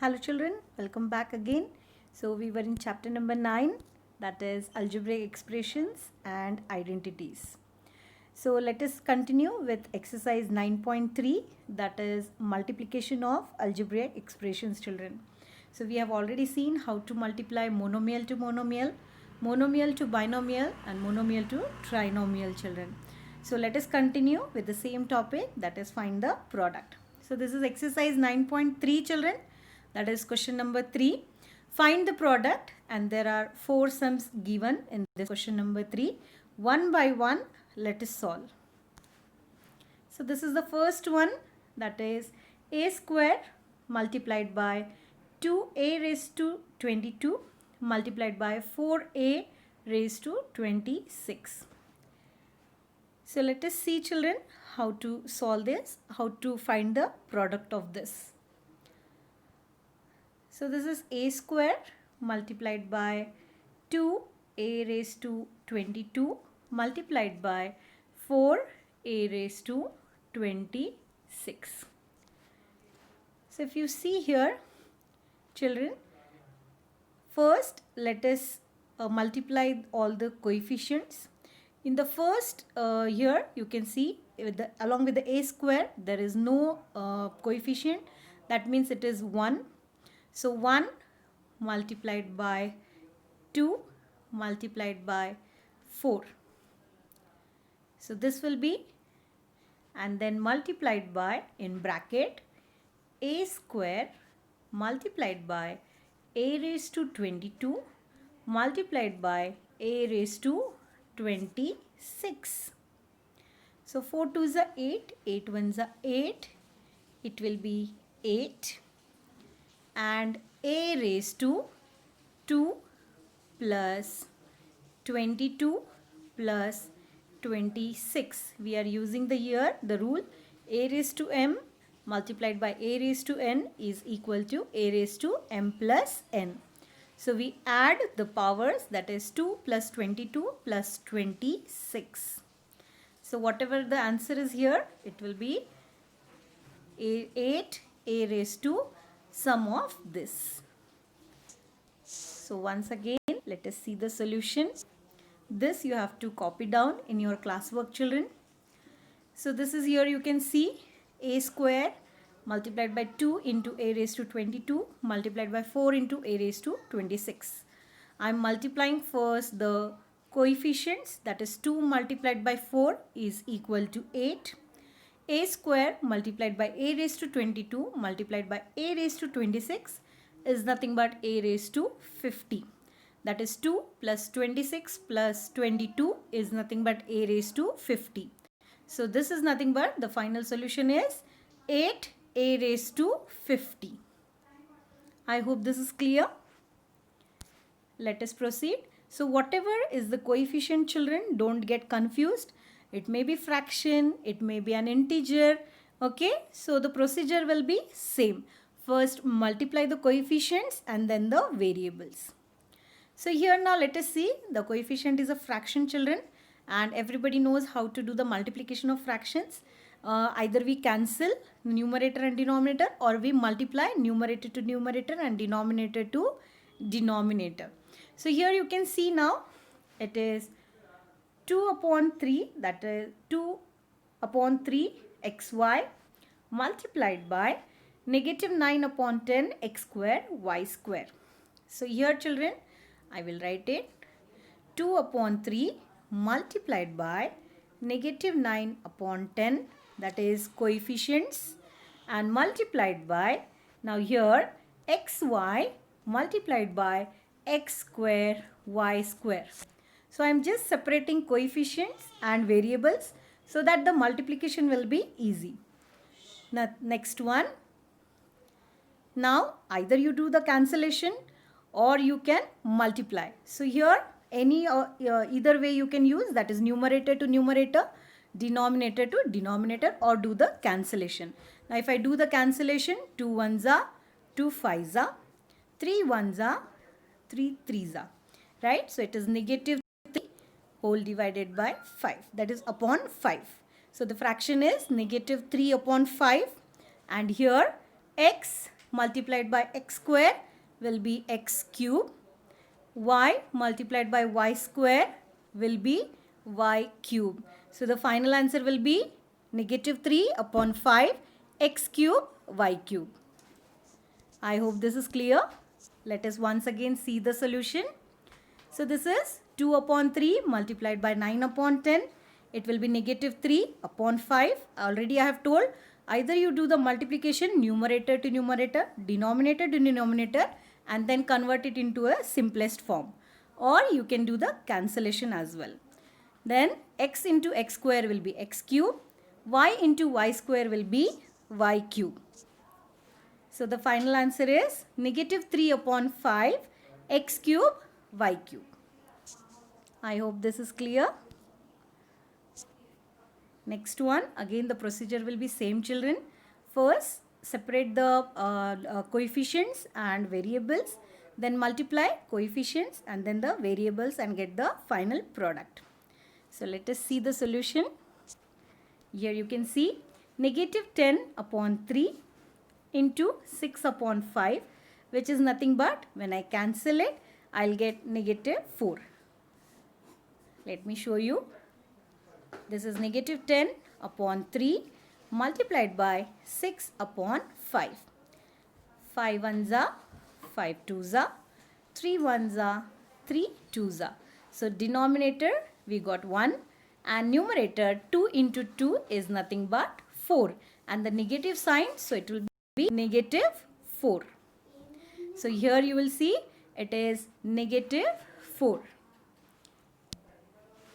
Hello children, welcome back again. So we were in chapter number 9, that is algebraic expressions and identities. So let us continue with exercise 9.3, that is multiplication of algebraic expressions, children. So we have already seen how to multiply monomial to monomial, monomial to binomial and monomial to trinomial, children. So let us continue with the same topic, that is find the product. So this is exercise 9.3, children. That is question number 3. Find the product, and there are 4 sums given in this question number 3. One by one, let us solve. So this is the first one, that is a square multiplied by 2a raised to 22 multiplied by 4a raised to 26. So let us see, children, how to solve this, how to find the product of this. So this is a square multiplied by 2a raised to 22 multiplied by 4a raised to 26. So if you see here, children, first let us multiply all the coefficients. In the first here you can see along with the a square there is no coefficient, that means it is 1. So 1 multiplied by 2 multiplied by 4. So this will be, and then multiplied by, in bracket, a square multiplied by a raised to 22 multiplied by a raised to 26. So 4 2s are 8, 8 1s are 8, it will be 8. And a raised to 2 plus 22 plus 26. We are using the rule a raised to m multiplied by a raised to n is equal to a raised to m plus n. So we add the powers, that is 2 plus 22 plus 26. So whatever the answer is here, it will be 8 a raised to sum of this. So once again, let us see the solution. This you have to copy down in your classwork, children. So this is, here you can see a square multiplied by 2 into a raised to 22 multiplied by 4 into a raised to 26. I am multiplying first the coefficients, that is 2 multiplied by 4 is equal to 8. A square multiplied by a raised to 22 multiplied by a raised to 26 is nothing but a raised to 50. That is 2 plus 26 plus 22 is nothing but a raised to 50. So this is nothing but, the final solution is 8 a raised to 50. I hope this is clear. Let us proceed. So whatever is the coefficient, children, don't get confused. It may be fraction, it may be an integer, okay? So the procedure will be same. First multiply the coefficients and then the variables. So here now let us see, the coefficient is a fraction, children, and everybody knows how to do the multiplication of fractions. Either we cancel numerator and denominator, or we multiply numerator to numerator and denominator to denominator. So here you can see now it is 2 upon 3, that is 2 upon 3 xy multiplied by negative 9 upon 10 x square y square. So here, children, I will write it 2 upon 3 multiplied by negative 9 upon 10, that is coefficients, and multiplied by, now here xy multiplied by x square y square. So I am just separating coefficients and variables so that the multiplication will be easy. Now next one. Now either you do the cancellation or you can multiply. So here either way you can use, that is numerator to numerator, denominator to denominator, or do the cancellation. Now if I do the cancellation, 2 1s are 2 5s are 3 1s are 3 3s are, right? So it is negative whole divided by 5, that is upon 5. So the fraction is negative 3 upon 5, and here x multiplied by x square will be x cube. Y multiplied by y square will be y cube. So the final answer will be negative 3 upon 5 x cube y cube. I hope this is clear. Let us once again see the solution. So this is 2 upon 3 multiplied by 9 upon 10. It will be negative 3 upon 5. Already I have told, either you do the multiplication numerator to numerator, denominator to denominator, and then convert it into a simplest form. Or you can do the cancellation as well. Then x into x square will be x cube. Y into y square will be y cube. So the final answer is negative 3 upon 5 x cube y cube. I hope this is clear. Next one, again the procedure will be same, children. First, separate the coefficients and variables, then multiply coefficients and then the variables and get the final product. So let us see the solution. Here you can see negative 10 upon 3 into 6 upon 5, which is nothing but, when I cancel it, I'll get negative 4. Let me show you. This is negative 10 upon 3 multiplied by 6 upon 5. 5 ones are 5 twos are, 3 ones are 3 twos are. So denominator we got 1 and numerator 2 into 2 is nothing but 4. And the negative sign, so it will be negative 4. So here you will see it is negative 4.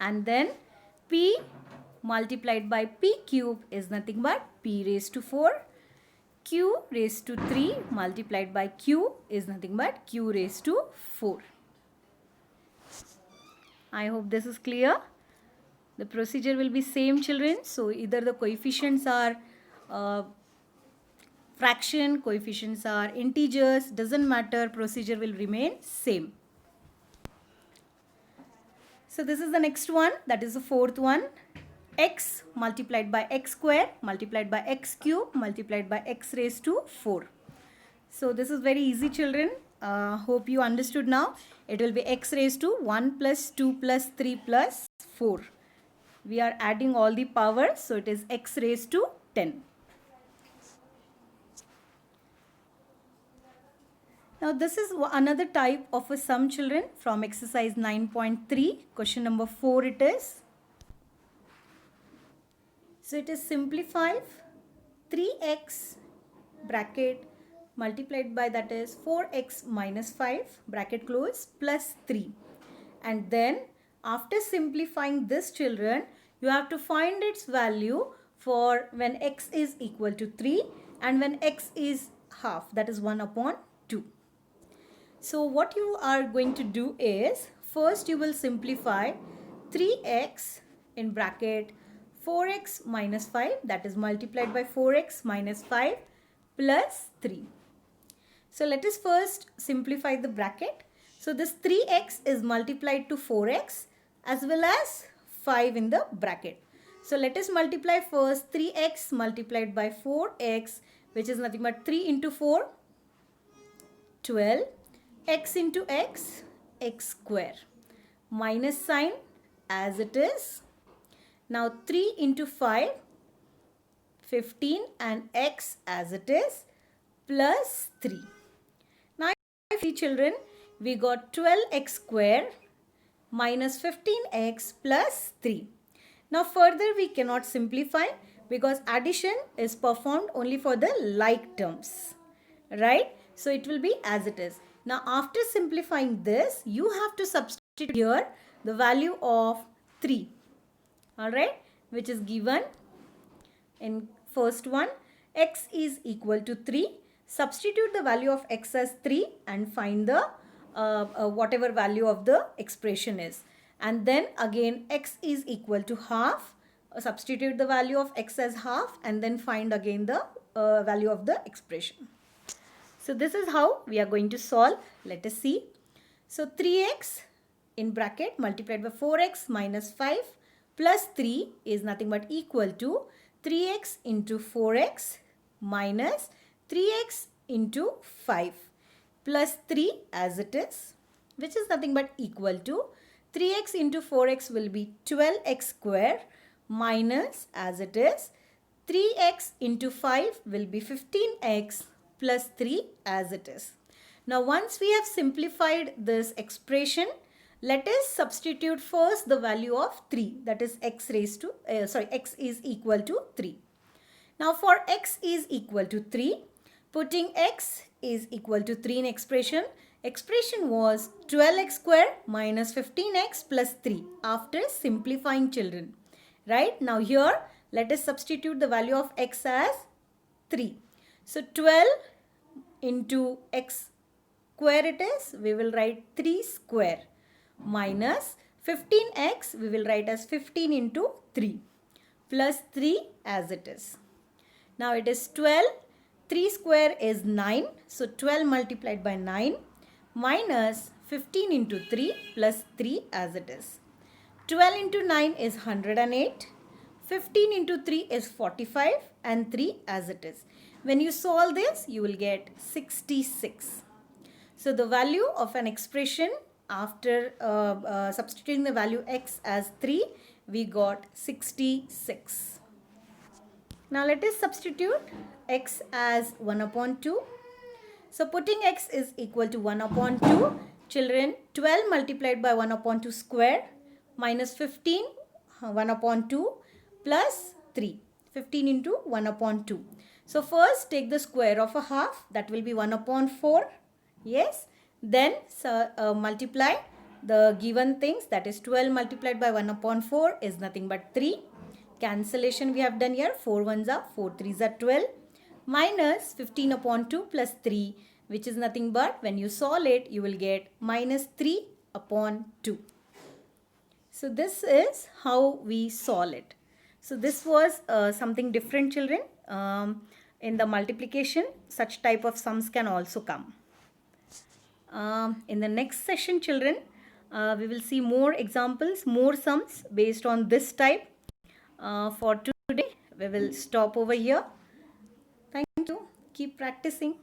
And then p multiplied by p cube is nothing but p raised to 4. Q raised to 3 multiplied by q is nothing but q raised to 4. I hope this is clear. The procedure will be same, children. So either the coefficients are fraction, coefficients are integers, doesn't matter, procedure will remain same. So this is the next one, that is the fourth one. X multiplied by x square multiplied by x cube multiplied by x raised to 4. So this is very easy, children. Hope you understood now. It will be x raised to 1 plus 2 plus 3 plus 4. We are adding all the powers, so it is x raised to 10. Now this is another type of a sum, children, from exercise 9.3. Question number 4 it is. So it is simplify 3x bracket multiplied by, that is 4x minus 5 bracket close plus 3. And then after simplifying this, children, you have to find its value for when x is equal to 3 and when x is half, that is 1 upon 2. So what you are going to do is, first you will simplify 3x in bracket 4x minus 5, that is multiplied by 4x minus 5 plus 3. So let us first simplify the bracket. So this 3x is multiplied to 4x as well as 5 in the bracket. So let us multiply first 3x multiplied by 4x, which is nothing but 3 into 4, 12, x into x, x square, minus sign as it is. Now 3 into 5, 15 and x as it is plus 3. Now if you see, children, we got 12x square minus 15x plus 3. Now further we cannot simplify because addition is performed only for the like terms, right? So it will be as it is. Now after simplifying this, you have to substitute here the value of 3. Alright, which is given in first one, x is equal to 3. Substitute the value of x as 3 and find the whatever value of the expression is. And then again x is equal to half. Substitute the value of x as half and then find again the value of the expression. So this is how we are going to solve. Let us see. So 3x in bracket multiplied by 4x minus 5 plus 3 is nothing but equal to 3x into 4x minus 3x into 5 plus 3 as it is, which is nothing but equal to 3x into 4x will be 12x square minus as it is 3x into 5 will be 15x plus 3 as it is. Now once we have simplified this expression, let us substitute first the value of 3, that is x raised to x is equal to 3. Now for x is equal to 3, putting x is equal to 3 in expression was 12x square minus 15x plus 3 after simplifying, children. Right? Now here let us substitute the value of x as 3. So 12 into x square it is, we will write 3 square minus 15x we will write as 15 into 3 plus 3 as it is. Now it is 12, 3 square is 9, so 12 multiplied by 9 minus 15 into 3 plus 3 as it is. 12 into 9 is 108, 15 into 3 is 45 and 3 as it is. When you solve this, you will get 66. So the value of an expression after substituting the value x as 3, we got 66. Now let us substitute x as 1 upon 2. So putting x is equal to 1 upon 2. Children, 12 multiplied by 1 upon 2 square minus 15, 1 upon 2 plus 3. 15 into 1 upon 2. So first take the square of a half, that will be 1 upon 4. Yes. Then multiply the given things, that is 12 multiplied by 1 upon 4 is nothing but 3. Cancellation we have done here, 4 ones are 4 threes are 12 minus 15 upon 2 plus 3, which is nothing but when you solve it you will get minus 3 upon 2. So this is how we solve it. So this was something different, children. In the multiplication, such type of sums can also come. In the next session, children, we will see more examples, more sums based on this type. For today, we will stop over here. Thank you. Keep practicing.